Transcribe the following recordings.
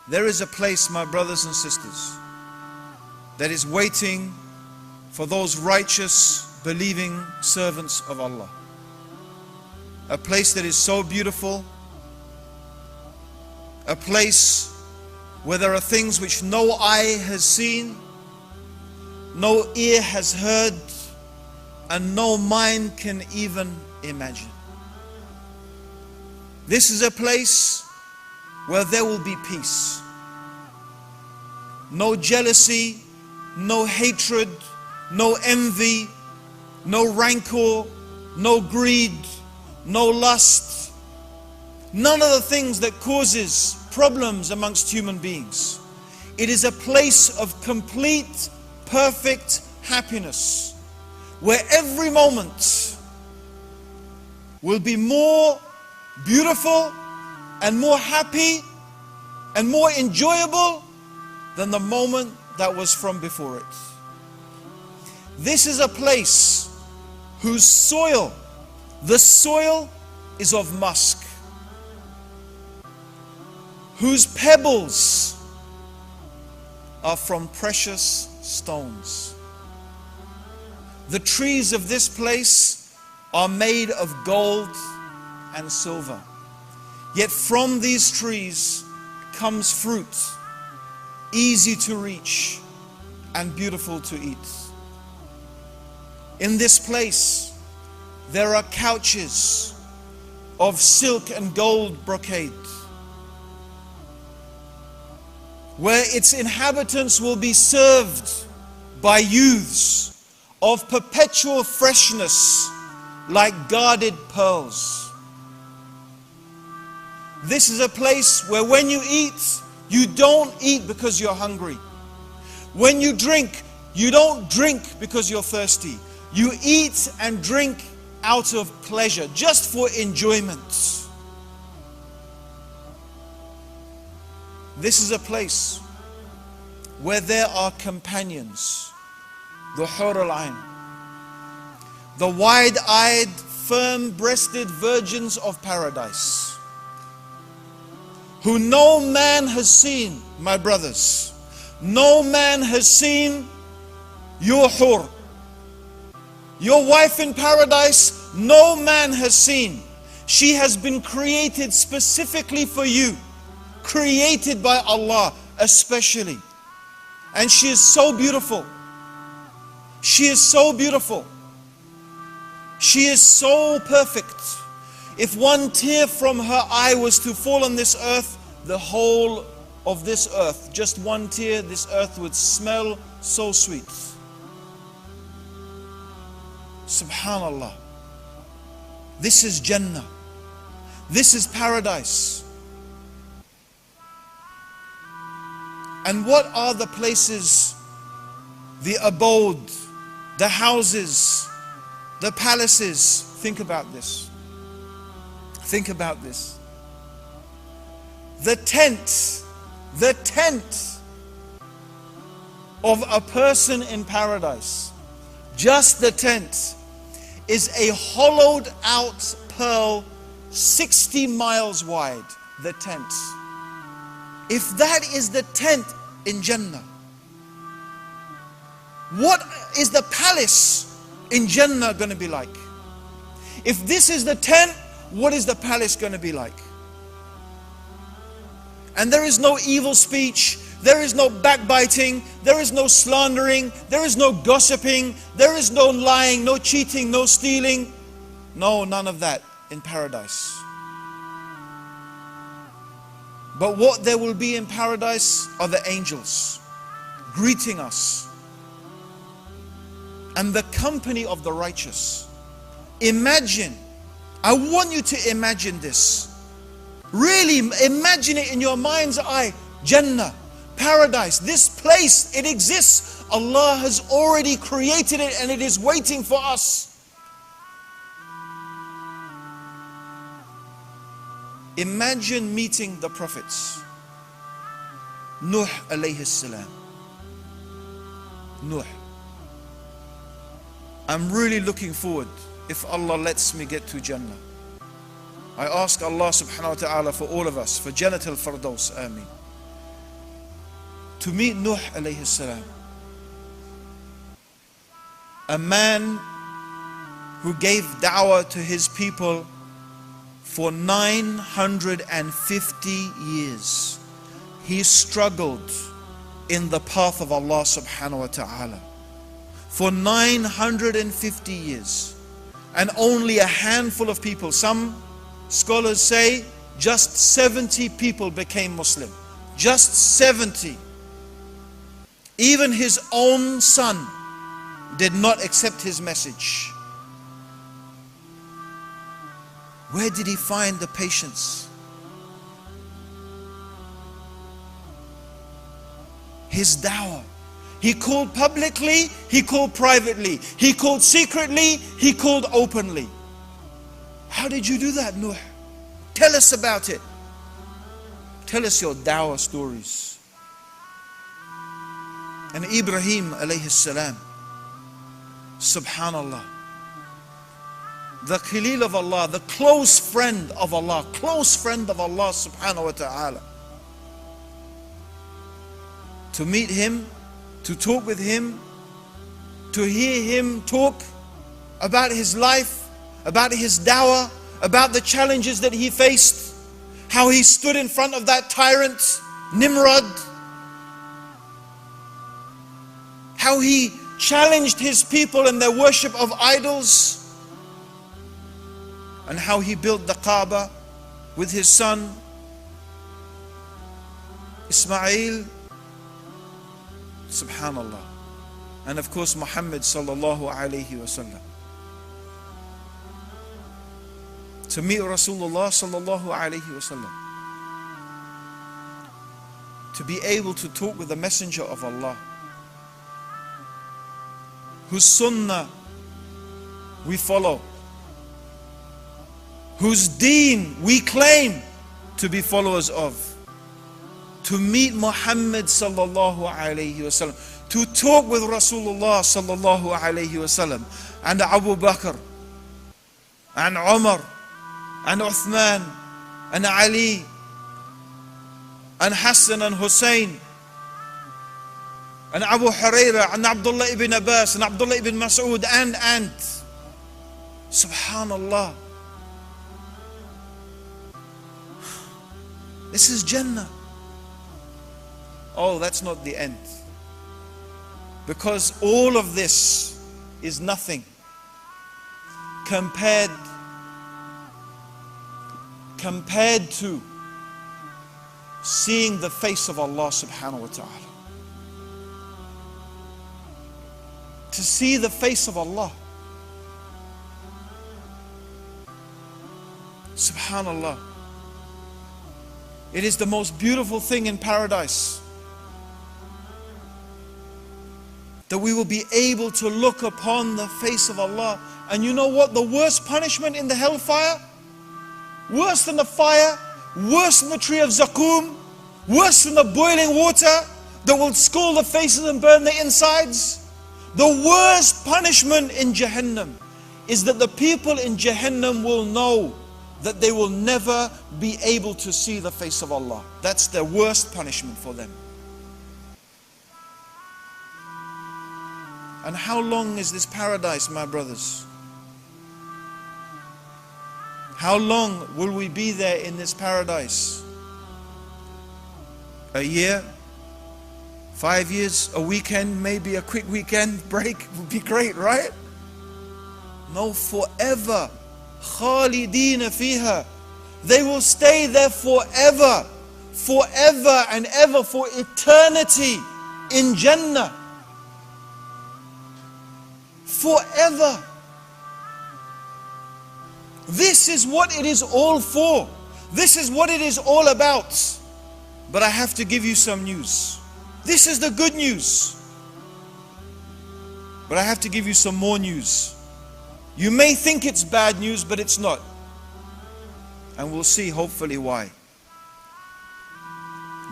There is a place, my brothers and sisters, that is waiting for those righteous, believing servants of Allah. A place that is so beautiful, a place where there are things which no eye has seen, no ear has heard, and no mind can even imagine. This is a place where there will be peace. No jealousy, no hatred, no envy, no rancor, no greed, no lust, none of the things that causes problems amongst human beings. It is a place of complete, perfect happiness, where every moment will be more beautiful and more happy and more enjoyable than the moment that was from before it. This is a place whose soil, the soil is of musk, whose pebbles are from precious stones. The trees of this place are made of gold and silver. Yet from these trees comes fruit, easy to reach and beautiful to eat. In this place, there are couches of silk and gold brocade, where its inhabitants will be served by youths of perpetual freshness like guarded pearls. This is a place where when you eat, you don't eat because you're hungry. When you drink, you don't drink because you're thirsty. You eat and drink out of pleasure, just for enjoyment. This is a place where there are companions, the Hur al-Ain, the wide-eyed, firm-breasted virgins of paradise, who no man has seen, my brothers. No man has seen your Hur. Your wife in paradise, no man has seen. She has been created specifically for you, created by Allah especially. And she is so beautiful. She is so beautiful. She is so perfect. If one tear from her eye was to fall on this earth, the whole of this earth, just one tear, this earth would smell so sweet. Subhanallah. This is Jannah. This is paradise. And what are the places, the abode, the houses, the palaces? Think about this. Think about this. The tent of a person in paradise, just the tent, is a hollowed out pearl 60 miles wide. The tent. If that is the tent in Jannah, what is the palace in Jannah going to be like? If this is the tent, what is the palace going to be like? And there is no evil speech, there is no backbiting, there is no slandering, there is no gossiping, there is no lying, no cheating, no stealing. No, none of that in paradise. But what there will be in paradise are the angels greeting us and the company of the righteous. Imagine, I want you to imagine this. Really imagine it in your mind's eye. Jannah, paradise, this place, it exists. Allah has already created it and it is waiting for us. Imagine meeting the prophets. Nuh alayhi salam. Nuh. I'm really looking forward, if Allah lets me get to Jannah. I ask Allah subhanahu wa ta'ala for all of us, for Jannatul Firdaus, Ameen. to meet Nuh alayhi salam, a man who gave da'wah to his people for 950 years. He struggled in the path of Allah subhanahu wa ta'ala for 950 years. And only a handful of people, some scholars say just 70 people became Muslim. Just 70. Even his own son did not accept his message. Where did he find the patience? His da'wah. He called publicly, he called privately, he called secretly, he called openly. How did you do that, Nuh? Tell us about it. Tell us your da'wah stories. And Ibrahim alayhi salam, subhanallah, the Khalil of Allah, the close friend of Allah subhanahu wa ta'ala. To meet him, to talk with him, to hear him talk about his life, about his da'wah, about the challenges that he faced, how he stood in front of that tyrant, Nimrod, how he challenged his people in their worship of idols, and how he built the Kaaba with his son Ismail, subhanallah. And of course Muhammad sallallahu alayhi wasallam. To meet Rasulullah sallallahu alayhi wasallam, to be able to talk with the messenger of Allah, whose sunnah we follow, whose deen we claim to be followers of. To meet Muhammad sallallahu alayhi wasallam, to talk with Rasulullah sallallahu alayhi wasallam, and Abu Bakr, and Umar, and Uthman, and Ali, and Hassan and Hussein, and Abu Hurairah, and Abdullah ibn Abbas, and Abdullah ibn Mas'ud, and subhanallah. This is Jannah. Oh, that's not the end. Because all of this is nothing compared to seeing the face of Allah subhanahu wa ta'ala. To see the face of Allah. Subhanallah. It is the most beautiful thing in paradise, that we will be able to look upon the face of Allah. And you know what? The worst punishment in the hellfire, worse than the fire, worse than the tree of Zakum, worse than the boiling water that will scald the faces and burn the insides. The worst punishment in Jahannam is that the people in Jahannam will know that they will never be able to see the face of Allah. That's the worst punishment for them. And how long is this paradise, my brothers? How long will we be there in this paradise? A year? 5 years? A weekend? Maybe a quick weekend break would be great, right? No, forever. Khalidina fiha. They will stay there forever. Forever and ever, for eternity in Jannah. Forever. This is what it is all for. This is what it is all about. But I have to give you some news. This is the good news. But I have to give you some more news. You may think it's bad news, but it's not. And we'll see hopefully why.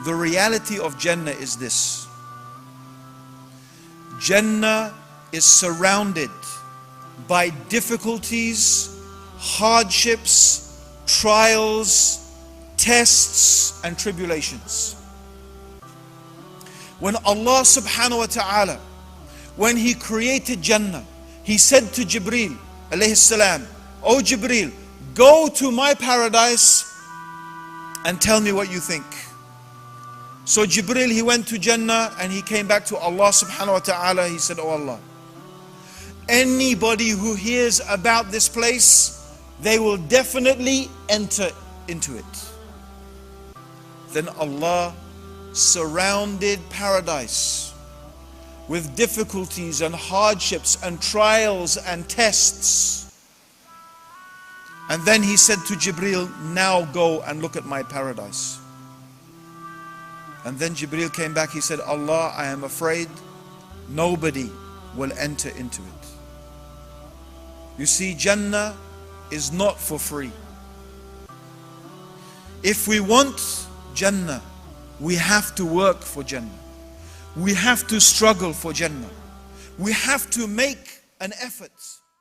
The reality of Jannah is this. Jannah is surrounded by difficulties, hardships, trials, tests, and tribulations. When Allah subhanahu wa ta'ala, when He created Jannah, He said to Jibreel alayhi salam, "Oh Jibreel, go to my paradise and tell me what you think." So Jibreel, he went to Jannah and he came back to Allah subhanahu wa ta'ala. He said, "Oh Allah, anybody who hears about this place, they will definitely enter into it." Then Allah surrounded paradise with difficulties and hardships and trials and tests. And then He said to Jibreel, "Now go and look at my paradise." And then Jibreel came back, he said, "Allah, I am afraid nobody will enter into it." You see, Jannah is not for free. If we want Jannah, we have to work for Jannah. We have to struggle for Jannah. We have to make an effort.